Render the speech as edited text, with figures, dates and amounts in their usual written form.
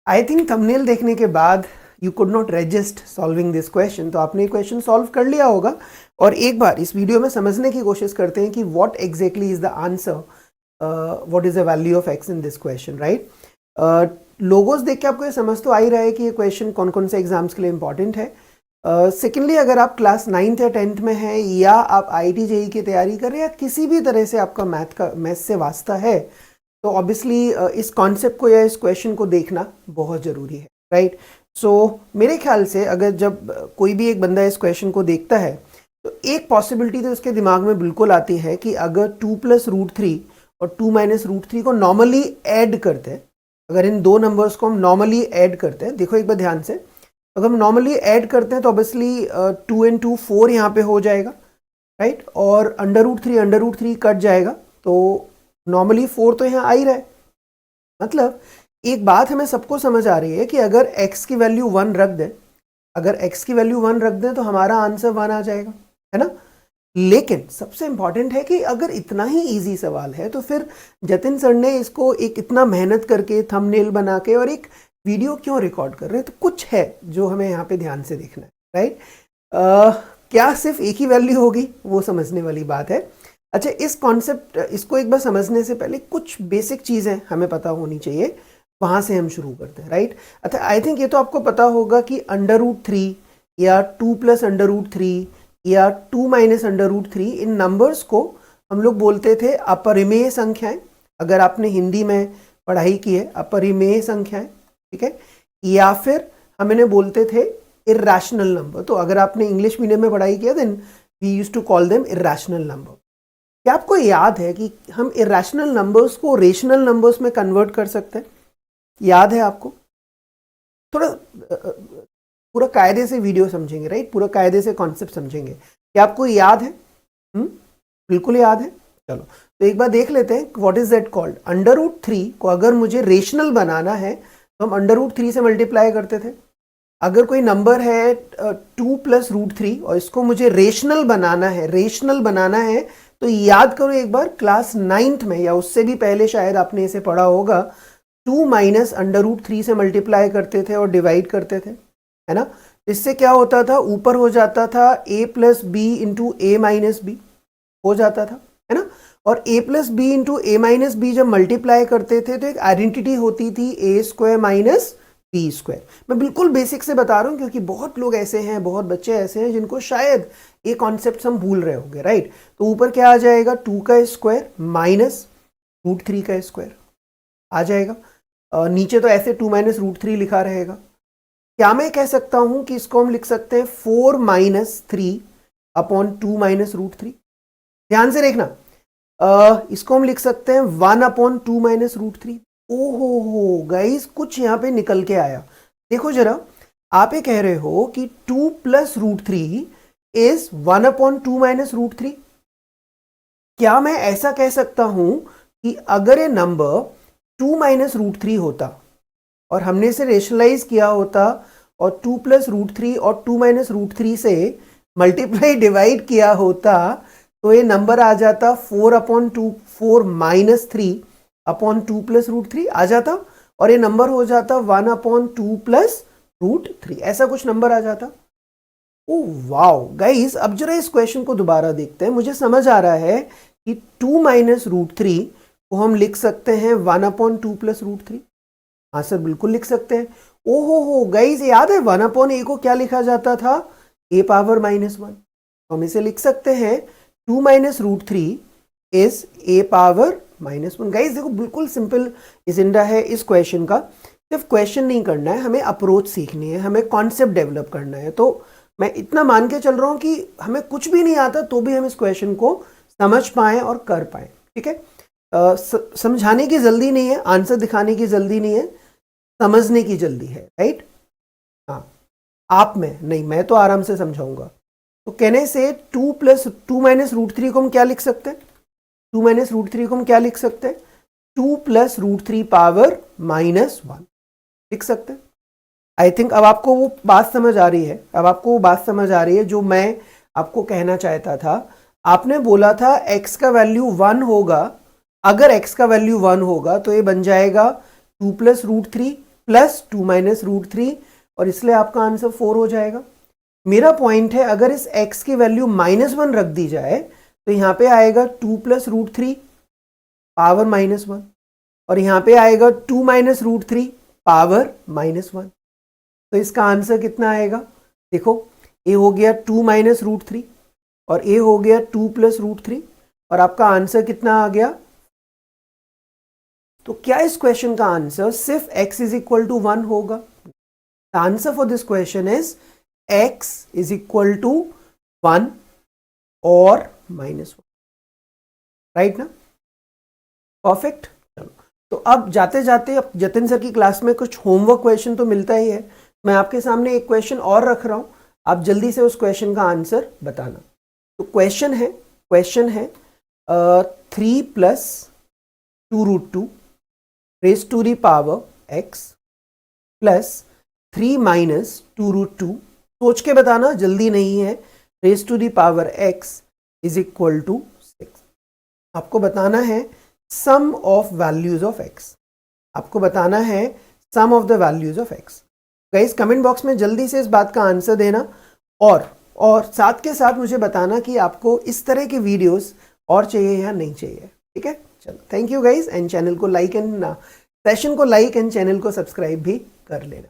I think thumbnail देखने के बाद you could not resist solving this question, तो आपने ये क्वेश्चन सॉल्व कर लिया होगा। और एक बार इस वीडियो में समझने की कोशिश करते हैं कि what exactly is the answer, what is the value of x in this question, right. Logos देख के आपको ये समझ तो आ ही रहा है कि ये क्वेश्चन कौन कौन से एग्जाम्स के लिए इंपॉर्टेंट है। सेकेंडली अगर आप क्लास 9th या 10th में हैं या आप IIT JEE की तैयारी कर रहे हैं या किसी भी तरह से आपका मैथ से वास्ता है, तो ऑब्वियसली इस कॉन्सेप्ट को या इस क्वेश्चन को देखना बहुत ज़रूरी है, राइट। सो मेरे ख्याल से अगर जब कोई भी एक बंदा इस क्वेश्चन को देखता है तो एक पॉसिबिलिटी तो उसके दिमाग में बिल्कुल आती है कि अगर 2 + √3 और 2 - √3 को नॉर्मली ऐड करते हैं, अगर इन दो नंबर्स को हम नॉर्मली ऐड करते हैं, देखो एक बार ध्यान से, अगर हम नॉर्मली ऐड करते हैं तो ऑब्वियसली 2 × 2 4 यहाँ पे हो जाएगा, राइट। और √3 कट जाएगा, तो नॉर्मली 4 तो यहाँ आ ही रहा है। मतलब एक बात हमें सबको समझ आ रही है कि अगर x की वैल्यू 1 रख दें, अगर x की वैल्यू 1 रख दें तो हमारा आंसर 1 आ जाएगा, है ना। लेकिन सबसे इंपॉर्टेंट है कि अगर इतना ही इजी सवाल है तो फिर जतिन सर ने इसको एक इतना मेहनत करके थंबनेल बना के और एक वीडियो क्यों रिकॉर्ड कर रहे हैं, तो कुछ है जो हमें यहाँ पे ध्यान से देखना है, राइट। क्या सिर्फ एक ही वैल्यू होगी, वो समझने वाली बात है। अच्छा, इस कॉन्सेप्ट इसको एक बार समझने से पहले कुछ बेसिक चीज़ें हमें पता होनी चाहिए, वहाँ से हम शुरू करते हैं, राइट। अच्छा, आई थिंक ये तो आपको पता होगा कि √3 या 2 + √3 या 2 - √3 इन नंबर्स को हम लोग बोलते थे अपरिमेय संख्याएं। अगर आपने हिंदी में पढ़ाई की है, अपरिमेय संख्याएं, ठीक है। या फिर हम इन्हें बोलते थे इर्रेशनल नंबर। तो अगर आपने इंग्लिश मीडियम में पढ़ाई किया then we used to call them irrational number. क्या आपको याद है कि हम इर्रेशनल नंबर्स को रेशनल नंबर्स में कन्वर्ट कर सकते हैं? याद है आपको? थोड़ा पूरा कायदे से वीडियो समझेंगे, राइट, पूरा कायदे से कॉन्सेप्ट समझेंगे। क्या आपको याद है? बिल्कुल याद है। चलो तो एक बार देख लेते हैं व्हाट इज दैट कॉल्ड। √3 को अगर मुझे रेशनल बनाना है तो हम √3 से मल्टीप्लाई करते थे। अगर कोई नंबर है 2 + √3 और इसको मुझे रेशनल बनाना है, तो याद करो एक बार क्लास 9th में या उससे भी पहले शायद आपने इसे पढ़ा होगा, 2 - √3 से मल्टीप्लाई करते थे और डिवाइड करते थे, है ना। इससे क्या होता था, ऊपर हो जाता था a + b × a - b हो जाता था, है ना। और a + b × a - b जब मल्टीप्लाई करते थे तो एक आइडेंटिटी होती थी a² - b²। मैं बिल्कुल बेसिक से बता रहा हूँ क्योंकि बहुत लोग ऐसे हैं, बहुत बच्चे ऐसे हैं जिनको शायद ये कॉन्सेप्ट हम भूल रहे होंगे, राइट। तो ऊपर क्या आ जाएगा, 2 का स्क्वायर माइनस √3 का स्क्वायर आ जाएगा। नीचे तो ऐसे 2 - √3 लिखा रहेगा। क्या मैं कह सकता हूं कि इसको हम लिख सकते हैं 4 - 3 अपॉन 2 - √3? ध्यान से देखना, इसको हम लिख सकते हैं 1 अपॉन 2 - √3। ओहो गाइस, कुछ यहां पे निकल के आया। देखो जरा, आप ये कह रहे हो कि 2 + √3 इज 1 अपॉन 2 - √3। क्या मैं ऐसा कह सकता हूं कि अगर ये नंबर 2 - √3 होता और हमने इसे रेशनलाइज किया होता और 2 + √3 और 2 - √3 से मल्टीप्लाई डिवाइड किया होता, तो ये नंबर आ जाता 4 अपॉन 2 4 - 3 अपॉन 2 + √3 आ जाता, और ये नंबर हो जाता 1 अपॉन 2 + √3, ऐसा कुछ नंबर आ जाता। ओ वाओ गाइस, अब जरा इस क्वेश्चन को दोबारा देखते हैं। मुझे समझ आ रहा है कि 2 - √3 को हम लिख सकते हैं 1 अपॉन 2 + √3। हाँ सर, बिल्कुल लिख सकते हैं। ओहो गाइस, याद है 1 अपॉन a को क्या लिखा जाता था, a पावर -1। तो हम इसे लिख सकते हैं 2 - √3 इज a पावर -1। गाइस देखो, बिल्कुल सिंपल एजेंडा है इस क्वेश्चन का। सिर्फ क्वेश्चन नहीं करना है, हमें अप्रोच सीखनी है, हमें कॉन्सेप्ट डेवलप करना है। तो मैं इतना मान के चल रहा हूं कि हमें कुछ भी नहीं आता तो भी हम इस क्वेश्चन को समझ पाए और कर पाए, ठीक है। समझाने की जल्दी नहीं है, आंसर दिखाने की जल्दी नहीं है, समझने की जल्दी है, राइट। हाँ, आप में नहीं, मैं तो आराम से समझाऊंगा। तो कहने से 2 + 2 - √3 को हम क्या लिख सकते हैं, 2 - √3 को हम क्या लिख सकते हैं, 2 + √3 पावर -1 लिख सकते हैं। आई थिंक अब आपको वो बात समझ आ रही है, अब आपको वो बात समझ आ रही है जो मैं आपको कहना चाहता था। आपने बोला था x का वैल्यू 1 होगा, अगर x का वैल्यू 1 होगा तो ये बन जाएगा 2 + √3 प्लस 2 माइनस रूट 3 और इसलिए आपका आंसर 4 हो जाएगा। मेरा पॉइंट है अगर इस x की वैल्यू -1 रख दी जाए तो यहाँ पे आएगा 2 प्लस रूट 3 पावर -1 और यहाँ पे आएगा 2 माइनस रूट 3 पावर -1। तो इसका आंसर कितना आएगा? देखो a हो गया 2 माइनस रूट 3 और a हो गया 2 प्लस रूट 3 और आपका आंसर कितना आ गया? तो क्या इस क्वेश्चन का आंसर सिर्फ x इज इक्वल टू 1 होगा? The answer for this question is x is equal to 1 और -1, राइट ना? परफेक्ट। चलो तो अब जाते जाते अब जतिन सर की क्लास में कुछ होमवर्क क्वेश्चन तो मिलता ही है। मैं आपके सामने एक क्वेश्चन और रख रहा हूं, आप जल्दी से उस क्वेश्चन का आंसर बताना। तो क्वेश्चन है 3 plus 2 root 2 raise to the power x plus 3 minus 2 root 2, सोच के बताना, जल्दी नहीं है, raise to the power x is equal to 6। आपको बताना है sum of values of x, आपको बताना है sum of the values of x। Guys comment box में जल्दी से इस बात का आंसर देना और साथ के साथ मुझे बताना कि आपको इस तरह के वीडियोस और चाहिए या नहीं चाहिए। ठीक है, चलो thank you guys, and channel को लाइक एंड सेशन को लाइक एंड चैनल को सब्सक्राइब भी कर लेना।